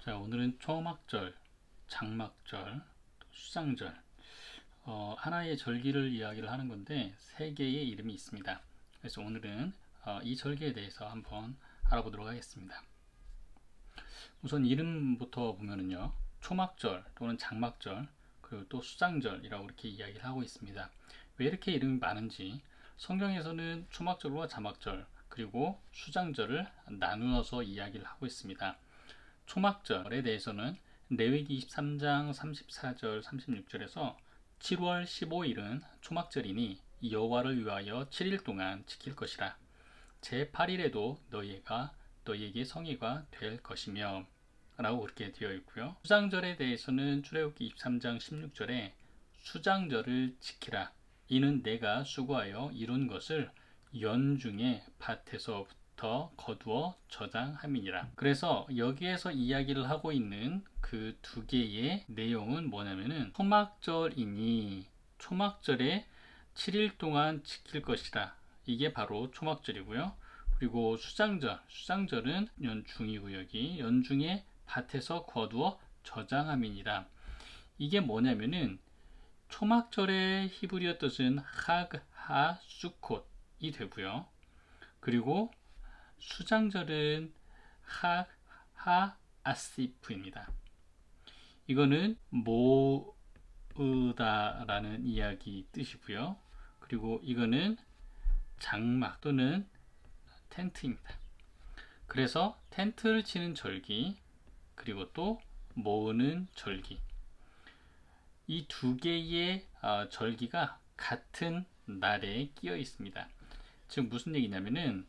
자, 오늘은 초막절, 장막절, 수장절, 하나의 절기를 이야기를 하는 건데 세 개의 이름이 있습니다. 그래서 오늘은 이 절기에 대해서 한번 알아보도록 하겠습니다. 우선 이름부터 보면은요, 초막절 또는 장막절 그리고 또 수장절이라고 이렇게 이야기를 하고 있습니다. 왜 이렇게 이름이 많은지 성경에서는 초막절과 장막절 그리고 수장절을 나누어서 이야기를 하고 있습니다. 초막절에 대해서는 레위기 23장 34절 36절에서 7월 15일은 초막절이니 여호와를 위하여 7일 동안 지킬 것이라. 제8일에도 너희에게 성회가 될 것이며 라고 그렇게 되어 있고요. 수장절에 대해서는 출애굽기 23장 16절에 수장절을 지키라. 이는 내가 수고하여 이룬 것을 연중에 밭에서부터 거두어 저장함이니라. 그래서 여기에서 이야기를 하고 있는 그 두 개의 내용은 뭐냐면은 초막절이니 초막절에 7일 동안 지킬 것이라. 이게 바로 초막절이고요. 그리고 수장절은 연중이고 여기 연중에 밭에서 거두어 저장함이니라. 이게 뭐냐면은 초막절의 히브리어 뜻은 하 수콧이 되고요. 그리고 수장절은 하 아시프입니다. 이거는 모으다라는 이야기 뜻이고요. 그리고 이거는 장막 또는 텐트입니다. 그래서 텐트를 치는 절기 그리고 또 모으는 절기, 이 두 개의 절기가 같은 날에 끼어 있습니다. 즉 무슨 얘기냐면은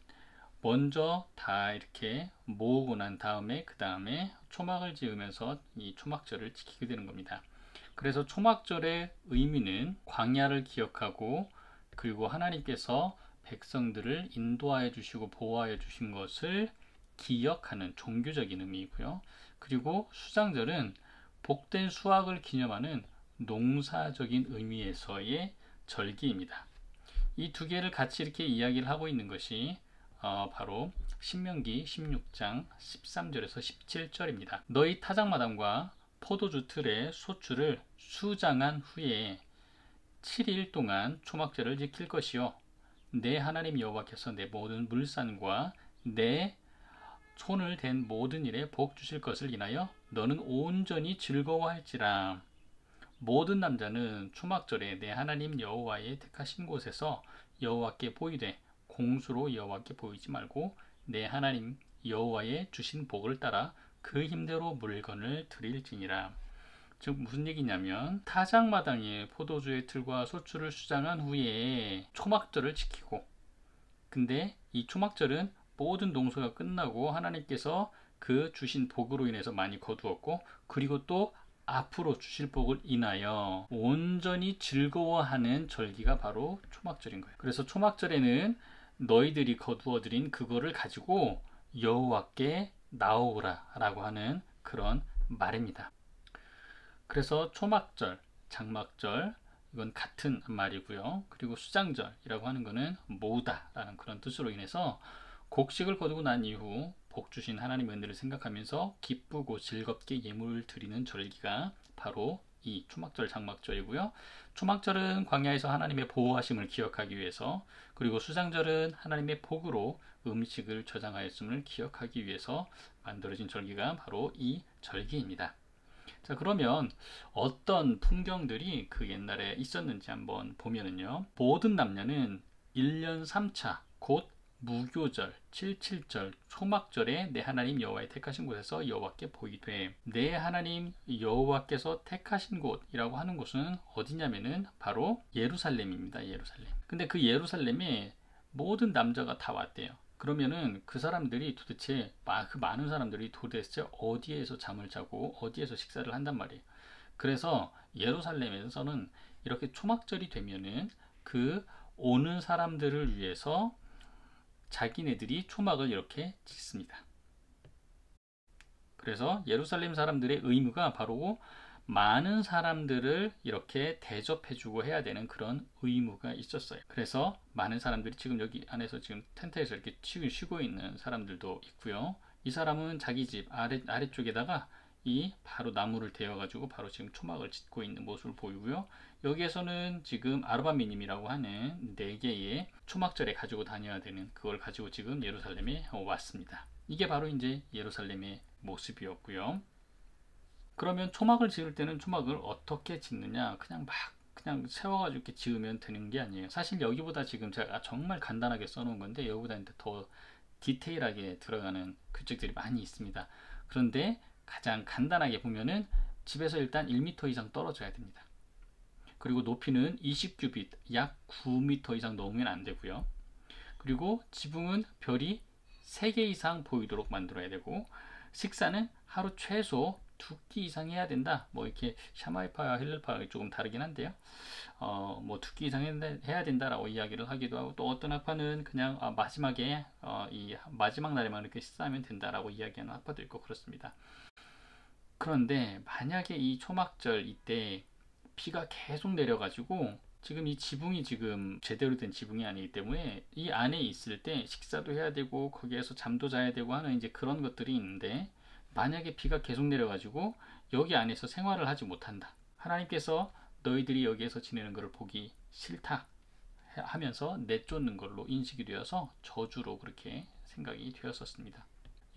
먼저 다 이렇게 모으고 난 다음에 그 다음에 초막을 지으면서 이 초막절을 지키게 되는 겁니다. 그래서 초막절의 의미는 광야를 기억하고 그리고 하나님께서 백성들을 인도하여 주시고 보호하여 주신 것을 기억하는 종교적인 의미이고요. 그리고 수장절은 복된 수확을 기념하는 농사적인 의미에서의 절기입니다. 이 두 개를 같이 이렇게 이야기를 하고 있는 것이 바로 신명기 16장 13절에서 17절입니다. 너희 타작마당과 포도주 틀의 소출을 수장한 후에 7일 동안 초막절을 지킬 것이요 내 하나님 여호와께서 내 모든 물산과 내 손을 댄 모든 일에 복 주실 것을 인하여 너는 온전히 즐거워할지라. 모든 남자는 초막절에 내 하나님 여호와의 택하신 곳에서 여호와께 보이되 공수로 여호와께 보이지 말고 내 하나님 여호와의 주신 복을 따라 그 힘대로 물건을 드릴지니라. 즉 무슨 얘기냐면 타작마당에 포도주의 틀과 소출을 수장한 후에 초막절을 지키고, 근데 이 초막절은 모든 농사가 끝나고 하나님께서 그 주신 복으로 인해서 많이 거두었고 그리고 또 앞으로 주실 복을 인하여 온전히 즐거워하는 절기가 바로 초막절인 거예요. 그래서 초막절에는 너희들이 거두어들인 그거를 가지고 여호와께 나오라 라고 하는 그런 말입니다. 그래서 초막절, 장막절 이건 같은 말이고요. 그리고 수장절이라고 하는 것은 모으다 라는 그런 뜻으로 인해서 곡식을 거두고 난 이후 복 주신 하나님의 은혜를 생각하면서 기쁘고 즐겁게 예물을 드리는 절기가 바로 이 초막절, 장막절이고요. 초막절은 광야에서 하나님의 보호하심을 기억하기 위해서, 그리고 수장절은 하나님의 복으로 음식을 저장하였음을 기억하기 위해서 만들어진 절기가 바로 이 절기입니다. 자, 그러면 어떤 풍경들이 그 옛날에 있었는지 한번 보면은요. 모든 남녀는 1년 3차 곧 무교절, 77절, 초막절에 내 하나님 여호와의 택하신 곳에서 여호와께 보이되, 내 하나님 여호와께서 택하신 곳이라고 하는 곳은 어디냐면은 바로 예루살렘입니다. 예루살렘. 근데 그 예루살렘에 모든 남자가 다 왔대요. 그러면은 그 사람들이 도대체 그 많은 사람들이 도대체 어디에서 잠을 자고 어디에서 식사를 한단 말이에요. 그래서 예루살렘에서는 이렇게 초막절이 되면은 그 오는 사람들을 위해서 자기네들이 초막을 이렇게 짓습니다. 그래서 예루살렘 사람들의 의무가 바로 많은 사람들을 이렇게 대접해주고 해야 되는 그런 의무가 있었어요. 그래서 많은 사람들이 지금 여기 안에서 지금 텐트에서 이렇게 쉬고 있는 사람들도 있고요. 이 사람은 자기 집 아래쪽에다가 바로 나무를 대어 가지고 바로 지금 초막을 짓고 있는 모습을 보이고요. 여기에서는 지금 아르바미님이라고 하는 4개의 초막절에 가지고 다녀야 되는 그걸 가지고 지금 예루살렘에 왔습니다. 이게 바로 이제 예루살렘의 모습이었고요. 그러면 초막을 지을 때는 초막을 어떻게 짓느냐, 그냥 세워가지고 이렇게 지으면 되는 게 아니에요. 사실 여기보다 지금 제가 정말 간단하게 써놓은 건데 여기보다 더 디테일하게 들어가는 규칙들이 많이 있습니다. 그런데 가장 간단하게 보면은 집에서 일단 1m 이상 떨어져야 됩니다. 그리고 높이는 20규빗, 약 9m 이상 넘으면 안 되고요. 그리고 지붕은 별이 3개 이상 보이도록 만들어야 되고, 식사는 하루 최소 2끼 이상 해야 된다. 뭐 이렇게 샤마이파와 힐렐파가 조금 다르긴 한데요. 뭐 2끼 이상 해야 된다라고 이야기를 하기도 하고, 또 어떤 학파는 그냥 마지막에 이 마지막 날에만 이렇게 식사하면 된다라고 이야기하는 학파도 있고 그렇습니다. 그런데 만약에 이 초막절 이때 비가 계속 내려가지고 지금 이 지붕이 지금 제대로 된 지붕이 아니기 때문에 이 안에 있을 때 식사도 해야 되고 거기에서 잠도 자야 되고 하는 이제 그런 것들이 있는데, 만약에 비가 계속 내려가지고 여기 안에서 생활을 하지 못한다, 하나님께서 너희들이 여기에서 지내는 것을 보기 싫다 하면서 내쫓는 걸로 인식이 되어서 저주로 그렇게 생각이 되었었습니다.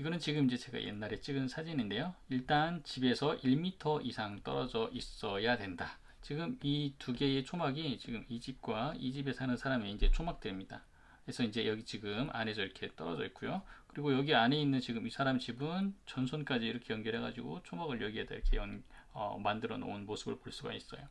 이거는 지금 이제 제가 옛날에 찍은 사진인데요. 일단 집에서 1m 이상 떨어져 있어야 된다. 지금 이 2개의 초막이 지금 이 집과 이 집에 사는 사람의 이제 초막들입니다. 그래서 이제 여기 지금 안에서 이렇게 떨어져 있고요. 그리고 여기 안에 있는 지금 이 사람 집은 전선까지 이렇게 연결해 가지고 초막을 여기에다 이렇게 만들어 놓은 모습을 볼 수가 있어요.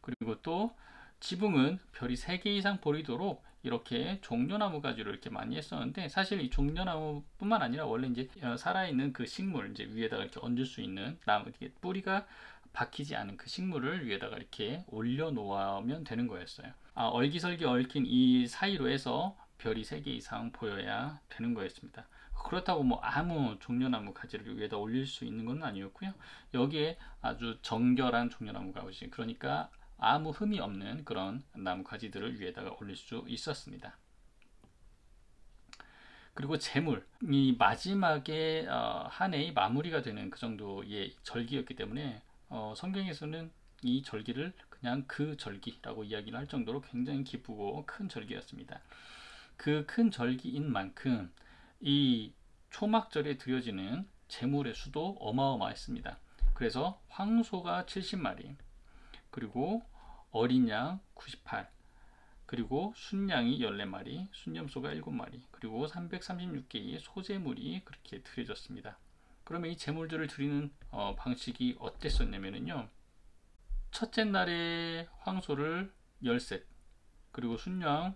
그리고 또 지붕은 별이 3개 이상 보이도록 이렇게 종려나무 가지로 이렇게 많이 했었는데, 사실 이 종려나무뿐만 아니라 원래 이제 살아있는 그 식물 이제 위에다가 이렇게 얹을 수 있는 나무, 이렇게 뿌리가 박히지 않은 그 식물을 위에다가 이렇게 올려 놓으면 되는 거였어요. 얼기설기 얽힌 이 사이로 해서 별이 3개 이상 보여야 되는 거였습니다. 그렇다고 뭐 아무 종려나무 가지를 위에다 올릴 수 있는 건 아니었고요. 여기에 아주 정결한 종려나무 가지, 그러니까 아무 흠이 없는 그런 나무 가지들을 위에다가 올릴 수 있었습니다. 그리고 제물, 이 마지막에 한 해의 마무리가 되는 그 정도의 절기였기 때문에 성경에서는 이 절기를 그냥 그 절기라고 이야기를 할 정도로 굉장히 기쁘고 큰 절기였습니다. 그 큰 절기인 만큼 이 초막절에 드려지는 제물의 수도 어마어마했습니다. 그래서 황소가 70마리, 그리고 어린 양 98, 그리고 순양이 14마리, 순염소가 7마리, 그리고 336개의 소제물이 그렇게 드려졌습니다. 그러면 이 제물들을 드리는 방식이 어땠었냐면요, 첫째 날에 황소를 13, 그리고 순양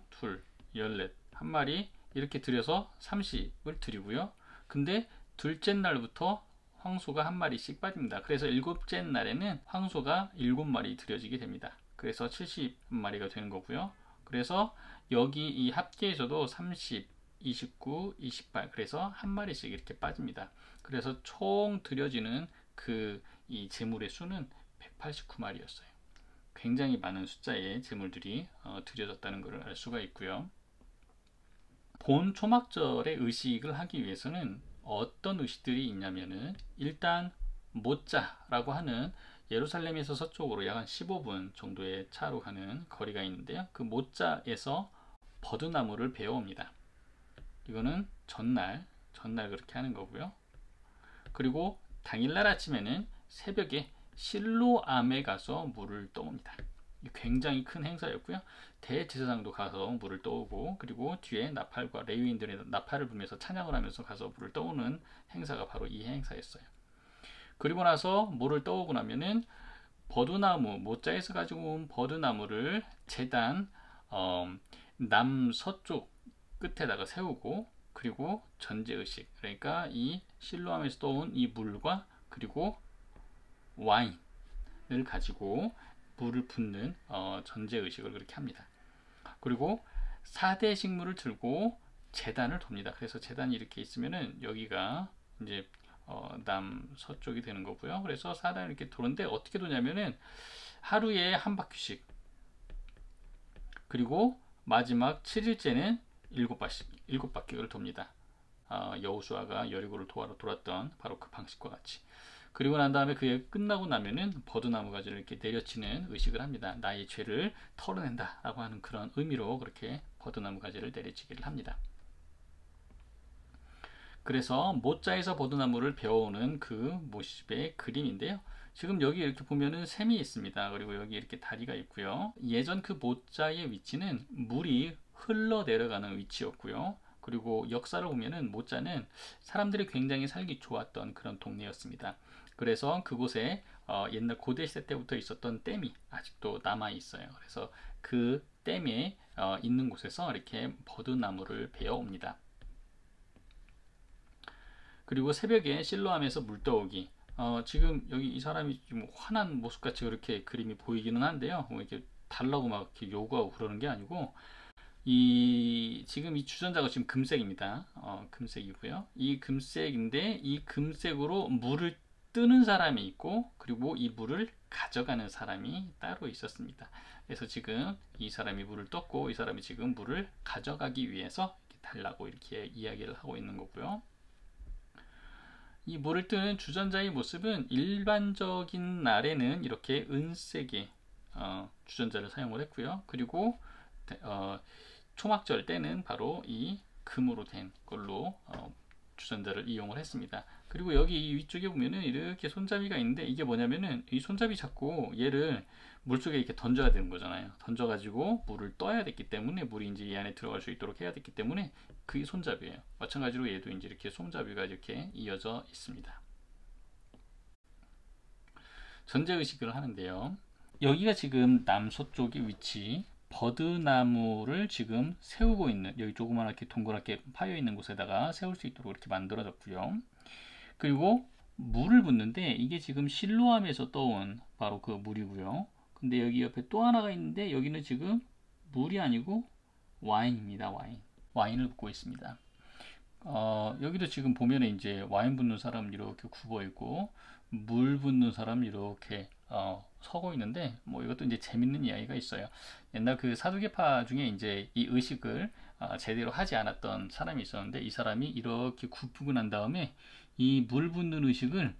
2, 14, 한 마리 이렇게 드려서 30을 드리고요. 근데 둘째 날부터 황소가 한 마리씩 빠집니다. 그래서 일곱째 날에는 황소가 7마리 드려지게 됩니다. 그래서 70마리가 되는 거고요. 그래서 여기 이 합계에서도 30, 29, 28, 그래서 한 마리씩 이렇게 빠집니다. 그래서 총 드려지는 이 제물의 수는 189마리였어요. 굉장히 많은 숫자의 제물들이 드려졌다는 것을 알 수가 있고요. 본 초막절의 의식을 하기 위해서는 어떤 의식들이 있냐면은, 일단 모짜라고 하는 예루살렘에서 서쪽으로 약 한 15분 정도의 차로 가는 거리가 있는데요. 그 모짜에서 버드나무를 베어옵니다. 이거는 전날 그렇게 하는 거고요. 그리고 당일날 아침에는 새벽에 실로암에 가서 물을 떠옵니다. 굉장히 큰 행사였고요. 대제사장도 가서 물을 떠오고, 그리고 뒤에 나팔과 레위인들의 나팔을 불면서 찬양을 하면서 가서 물을 떠오는 행사가 바로 이 행사였어요. 그리고 나서 물을 떠오고 나면은 버드나무, 모짜에서 가지고 온 버드나무를 제단 남서쪽 끝에다가 세우고, 그리고 전제의식, 그러니까 이 실로암에서 떠온 이 물과 그리고 와인을 가지고 물을 붓는 전제의식을 그렇게 합니다. 그리고 4대 식물을 들고 제단을 돕니다. 그래서 제단이 이렇게 있으면은 여기가 이제 남서쪽이 되는 거고요. 그래서 4단을 이렇게 도는데 어떻게 도냐면은 하루에 한 바퀴씩, 그리고 마지막 7일째는 7바퀴를 돕니다. 여호수아가 여리고를 도하러 돌았던 바로 그 방식과 같이. 그리고 난 다음에 그게 끝나고 나면은 버드나무 가지를 이렇게 내려치는 의식을 합니다. 나의 죄를 털어낸다 라고 하는 그런 의미로 그렇게 버드나무 가지를 내려치기를 합니다. 그래서 모자에서 버드나무를 배워오는 그 모습의 그림인데요. 지금 여기 이렇게 보면은 샘이 있습니다. 그리고 여기 이렇게 다리가 있고요. 예전 그 모자의 위치는 물이 흘러 내려가는 위치였고요. 그리고 역사를 보면은 모자는 사람들이 굉장히 살기 좋았던 그런 동네였습니다. 그래서 그곳에 옛날 고대 시대 때부터 있었던 댐이 아직도 남아 있어요. 그래서 그 댐에 있는 곳에서 이렇게 버드나무를 베어옵니다. 그리고 새벽에 실로암에서 물 떠오기. 지금 여기 이 사람이 좀 화난 모습같이 그렇게 그림이 보이기는 한데요. 뭐 이렇게 달라고 막 이렇게 요구하고 그러는 게 아니고, 지금 이 주전자가 지금 금색입니다. 금색이고요. 이 금색인데 이 금색으로 물을 뜨는 사람이 있고, 그리고 이 물을 가져가는 사람이 따로 있었습니다. 그래서 지금 이 사람이 물을 떴고, 이 사람이 지금 물을 가져가기 위해서 이렇게 달라고 이렇게 이야기를 하고 있는 거고요. 이 물을 뜨는 주전자의 모습은 일반적인 날에는 이렇게 은색의 주전자를 사용을 했고요. 그리고 초막절 때는 바로 이 금으로 된 걸로 주전자를 이용을 했습니다. 그리고 여기 위쪽에 보면은 이렇게 손잡이가 있는데, 이게 뭐냐면은 이 손잡이 잡고 얘를 물속에 이렇게 던져야 되는 거잖아요. 던져가지고 물을 떠야 됐기 때문에, 물이 이제 이 안에 들어갈 수 있도록 해야 됐기 때문에 그게 손잡이에요. 마찬가지로 얘도 이제 이렇게 손잡이가 이렇게 이어져 있습니다. 전제의식을 하는데요. 여기가 지금 남서쪽의 위치, 버드나무를 지금 세우고 있는, 여기 조그맣게 동그랗게 파여 있는 곳에다가 세울 수 있도록 이렇게 만들어졌고요. 그리고 물을 붓는데, 이게 지금 실로암에서 떠온 바로 그 물이고요. 근데 여기 옆에 또 하나가 있는데, 여기는 지금 물이 아니고 와인입니다. 와인을 붓고 있습니다. 여기도 지금 보면 이제 와인 붓는 사람 이렇게 굽어 있고, 물 붓는 사람 이렇게 서고 있는데, 뭐 이것도 이제 재밌는 이야기가 있어요. 옛날 그 사두개파 중에 이제 이 의식을 제대로 하지 않았던 사람이 있었는데, 이 사람이 이렇게 굽고 난 다음에 이 물 붓는 의식을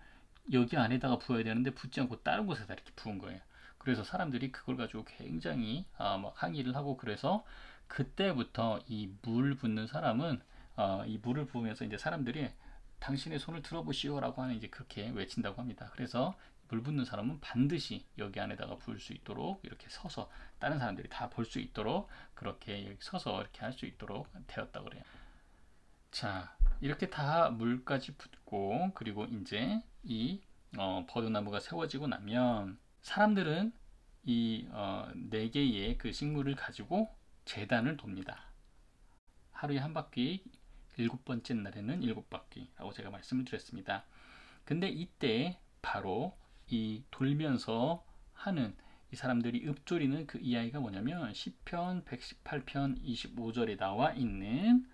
여기 안에다가 부어야 되는데 붓지 않고 다른 곳에다 이렇게 부은 거예요. 그래서 사람들이 그걸 가지고 굉장히 막 항의를 하고, 그래서 그때부터 이 물 붓는 사람은 이 물을 부으면서 이제 사람들이 당신의 손을 들어보시오라고 하는, 이제 그렇게 외친다고 합니다. 그래서 물 붓는 사람은 반드시 여기 안에다가 부을 수 있도록 이렇게 서서, 다른 사람들이 다 볼 수 있도록 그렇게 여기 서서 이렇게 할 수 있도록 되었다고 그래요. 자, 이렇게 다 물까지 붓고, 그리고 이제 이 버드나무가 세워지고 나면 사람들은 이 네 개의 그 식물을 가지고 제단을 돕니다. 하루에 한 바퀴, 7번째 날에는 7바퀴라고 제가 말씀을 드렸습니다. 근데 이때 바로 이 돌면서 하는 이 사람들이 읊조리는 그 이야기가 뭐냐면, 시편 118편 25절에 나와 있는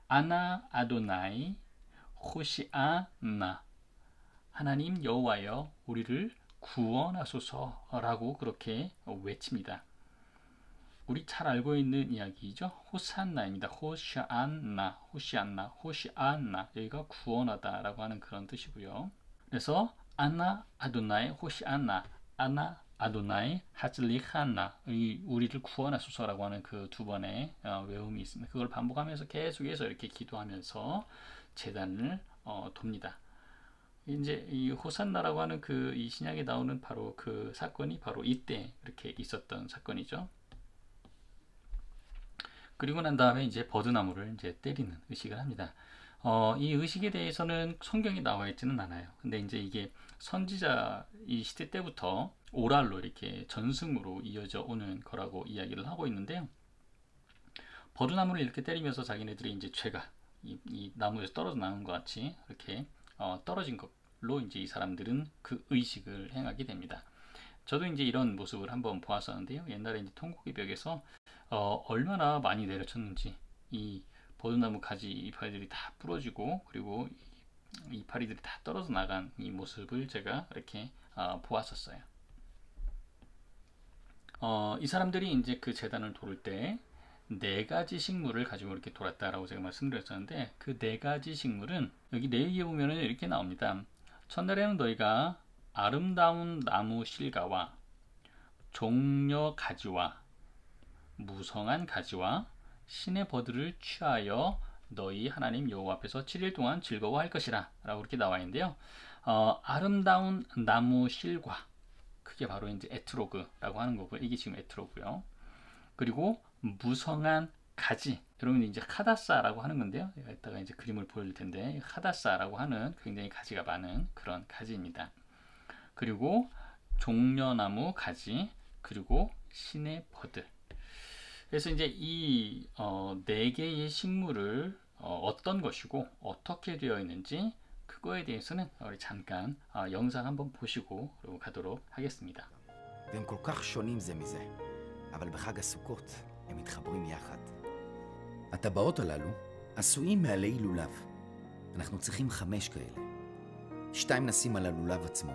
아나 아도나이 호시아나, 하나님 여호와여 우리를 구원하소서라고 그렇게 외칩니다. 우리 잘 알고 있는 이야기죠. 호산나입니다. 호시안나, 여기가 구원하다라고 하는 그런 뜻이고요. 그래서 아나 아도나이 호시안나, 아나 아도나이 하즐리하나, 우리를 구원하소서라고 하는 그 두 번의 외음이 있습니다. 그걸 반복하면서 계속해서 이렇게 기도하면서 제단을 돕니다. 이제 이 호산나라고 하는 그 이 신약에 나오는 바로 그 사건이 바로 이때 이렇게 있었던 사건이죠. 그리고 난 다음에 이제 버드나무를 이제 때리는 의식을 합니다. 이 의식에 대해서는 성경에 나와 있지는 않아요. 근데 이제 이게 선지자 이 시대 때부터 오랄로 이렇게 전승으로 이어져 오는 거라고 이야기를 하고 있는데요. 버드나무를 이렇게 때리면서 자기네들이 이제 죄가 이 나무에서 떨어져 나온 것 같이 이렇게 떨어진 걸로 이제 이 사람들은 그 의식을 행하게 됩니다. 저도 이제 이런 모습을 한번 보았었는데요. 옛날에 이제 통곡의 벽에서 얼마나 많이 내려쳤는지, 이 버드나무 가지 이파리들이 다 부러지고, 그리고 이파리들이 다 떨어져 나간 이 모습을 제가 이렇게 보았었어요. 이 사람들이 이제 그 제단을 돌을 때 네 가지 식물을 가지고 이렇게 돌았다라고 제가 말씀드렸었는데, 그 네 가지 식물은 여기 내기에 보면은 이렇게 나옵니다. 첫날에는 너희가 아름다운 나무 실과와 종려 가지와 무성한 가지와 신의 버들을 취하여 너희 하나님 여호와 앞에서 7일 동안 즐거워할 것이라 라고 이렇게 나와 있는데요. 아름다운 나무 실과, 그게 바로 이제 에트로그라고 하는 거고, 이게 지금 에트로그요. 그리고 무성한 가지, 여러분 이제 카다사라고 하는 건데요. 이따가 이제 그림을 보여줄 텐데, 카다사라고 하는 굉장히 가지가 많은 그런 가지입니다. 그리고 종려나무 가지, 그리고 신의 버들. 그래서 이제 이 네 개의 식물을 어떤 것이고 어떻게 되어 있는지, 그거에 대해서는 우리 잠깐 영상 한번 보시고 그리고 가도록 하겠습니다. והם כל כך שונים זה מזה, אבל בחג הסוכות הם מתחברים יחד. הטבעות הללו עשויים מעלי לולב. אנחנו צריכים 5 כאלה. 2 נשים על הלולב עצמו,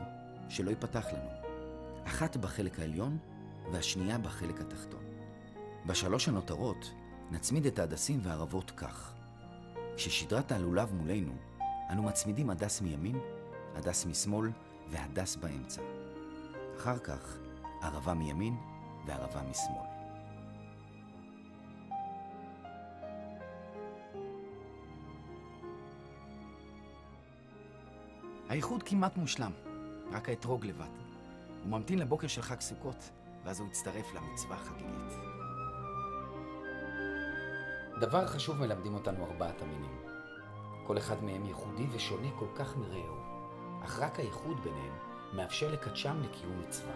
שלא ייפתח לנו. 1 בחלק העליון והשנייה בחלק התחתון. ב3 הנותרות נצמיד את ההדסים והערבות כך. כששדרת הלולב מולנו, אנו מצמידים הדס מימין, הדס משמאל והדס באמצע. אחר כך ערבה מימין וערבה משמאל. האיחוד כמעט מושלם, רק האתרוג לבד. הוא ממתין לבוקר של חג סוכות, ואז הוא יצטרף למצווה החגיגית. דבר חשוב מלמדים אותנו 4 המינים. כל אחד מהם ייחודי ושונה כל כך מרעהו, אך רק הייחוד ביניהם מאפשר לקדשם לקיום מצווה.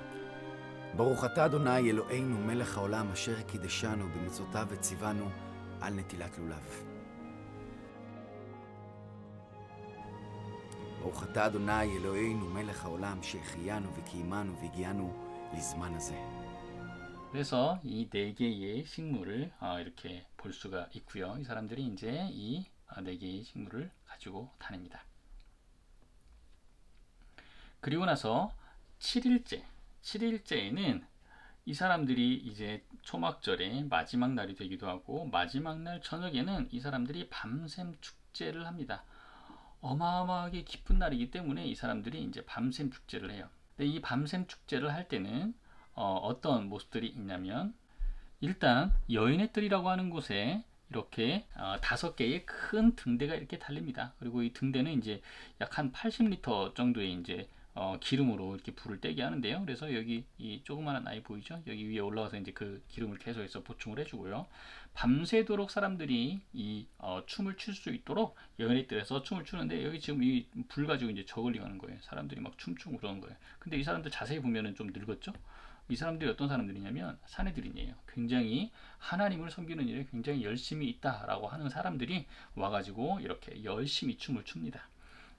ברוך אתה אדוני אלוהינו מלך העולם אשר קידשנו במצוותיו וציוונו על נטילת לולב. ברוך אתה אדוני אלוהינו מלך העולם שהחיינו וקיימנו והגיענו לזמן הזה. 그래서 이 네 개의 식물을 이렇게 볼 수가 있고요. 이 사람들이 이제 이 네 개의 식물을 가지고 다닙니다. 그리고 나서 7일째에는 이 사람들이 이제 초막절의 마지막 날이 되기도 하고, 마지막 날 저녁에는 이 사람들이 밤샘 축제를 합니다. 어마어마하게 기쁜 날이기 때문에 이 사람들이 이제 밤샘 축제를 해요. 근데 이 밤샘 축제를 할 때는 어떤 모습들이 있냐면, 일단 여인의 뜰이라고 하는 곳에 이렇게 5개의 큰 등대가 이렇게 달립니다. 그리고 이 등대는 이제 약 한 80리터 정도의 이제 기름으로 이렇게 불을 떼게 하는데요. 그래서 여기 이 조그마한 아이 보이죠? 여기 위에 올라와서 이제 그 기름을 계속해서 보충을 해주고요. 밤새도록 사람들이 이 춤을 출 수 있도록 여인의 뜰에서 춤을 추는데, 여기 지금 이 불 가지고 이제 저글링 하는 거예요. 사람들이 막 춤추고 그러는 거예요. 근데 이 사람들 자세히 보면은 좀 늙었죠? 이 사람들이 어떤 사람들이냐면 사내들이에요. 굉장히 하나님을 섬기는 일에 굉장히 열심히 있다라고 하는 사람들이 와가지고 이렇게 열심히 춤을 춥니다.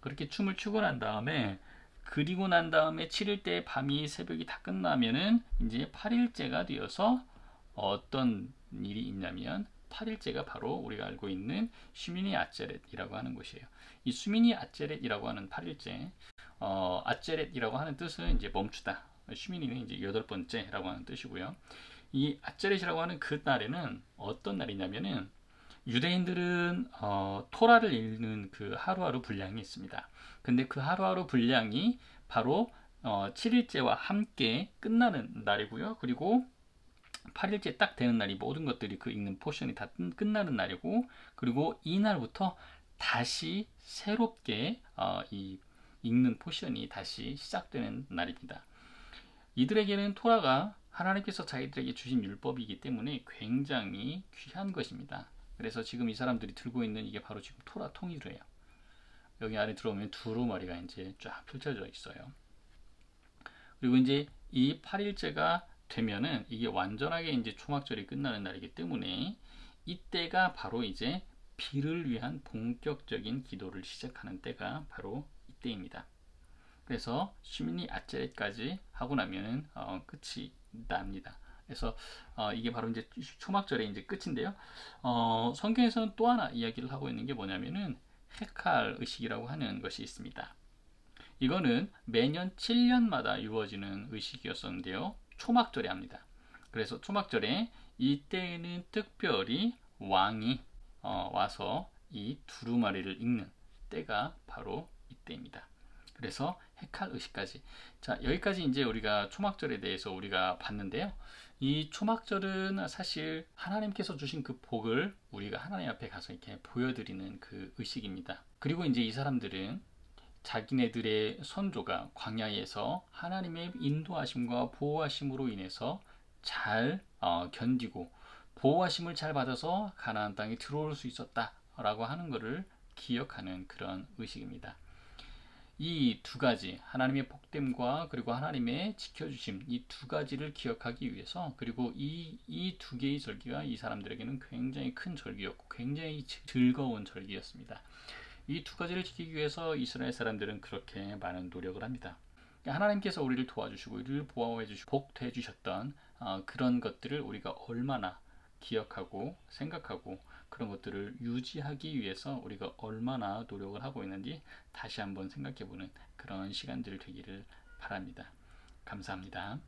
그렇게 춤을 추고 난 다음에, 그리고 난 다음에 7일째 밤이 새벽이 다 끝나면은 이제 8일째가 되어서 어떤 일이 있냐면, 8일째가 바로 우리가 알고 있는 슈미니 아체렛이라고 하는 것이에요. 이 슈미니 아체렛이라고 하는 8일째, 아체렛이라고 하는 뜻은 이제 멈추다. 슈미니는 이제 8번째라고 하는 뜻이고요. 이 아체렛이라고 하는 그 날에는 어떤 날이냐면은, 유대인들은 토라를 읽는 그 하루하루 분량이 있습니다. 근데 그 하루하루 분량이 바로 7일째와 함께 끝나는 날이고요. 그리고 8일째 딱 되는 날이 모든 것들이 그 읽는 포션이 다 끝나는 날이고, 그리고 이 날부터 다시 새롭게 이 읽는 포션이 다시 시작되는 날입니다. 이들에게는 토라가 하나님께서 자기들에게 주신 율법이기 때문에 굉장히 귀한 것입니다. 그래서 지금 이 사람들이 들고 있는 이게 바로 지금 토라 통일이에요. 여기 안에 들어오면 두루마리가 이제 쫙 펼쳐져 있어요. 그리고 이제 이 8일째가 되면은 이게 완전하게 이제 초막절이 끝나는 날이기 때문에, 이때가 바로 이제 비를 위한 본격적인 기도를 시작하는 때가 바로 이때입니다. 그래서 슈미니 아체렛까지 하고 나면은 끝이 납니다. 그래서 이게 바로 이제 초막절의 이제 끝인데요. 성경에서는 또 하나 이야기를 하고 있는 게 뭐냐면은 헤칼 의식이라고 하는 것이 있습니다. 이거는 매년 7년마다 이루어지는 의식이었었는데요. 초막절에 합니다. 그래서 초막절에 이때에는 특별히 왕이 와서 이 두루마리를 읽는 때가 바로 이때입니다. 그래서 해칼 의식까지. 자, 여기까지 이제 우리가 초막절에 대해서 우리가 봤는데요. 이 초막절은 사실 하나님께서 주신 그 복을 우리가 하나님 앞에 가서 이렇게 보여드리는 그 의식입니다. 그리고 이제 이 사람들은 자기네들의 선조가 광야에서 하나님의 인도하심과 보호하심으로 인해서 잘 견디고 보호하심을 잘 받아서 가나안 땅에 들어올 수 있었다라고 하는 것을 기억하는 그런 의식입니다. 이 두 가지, 하나님의 복됨과 그리고 하나님의 지켜주심, 이 두 가지를 기억하기 위해서, 그리고 이 두 개의 절기가 이 사람들에게는 굉장히 큰 절기였고 굉장히 즐거운 절기였습니다. 이 두 가지를 지키기 위해서 이스라엘 사람들은 그렇게 많은 노력을 합니다. 하나님께서 우리를 도와주시고 우리를 보호해 주시고 복해 주셨던 그런 것들을 우리가 얼마나 기억하고 생각하고 그런 것들을 유지하기 위해서 우리가 얼마나 노력을 하고 있는지 다시 한번 생각해 보는 그런 시간들 되기를 바랍니다. 감사합니다.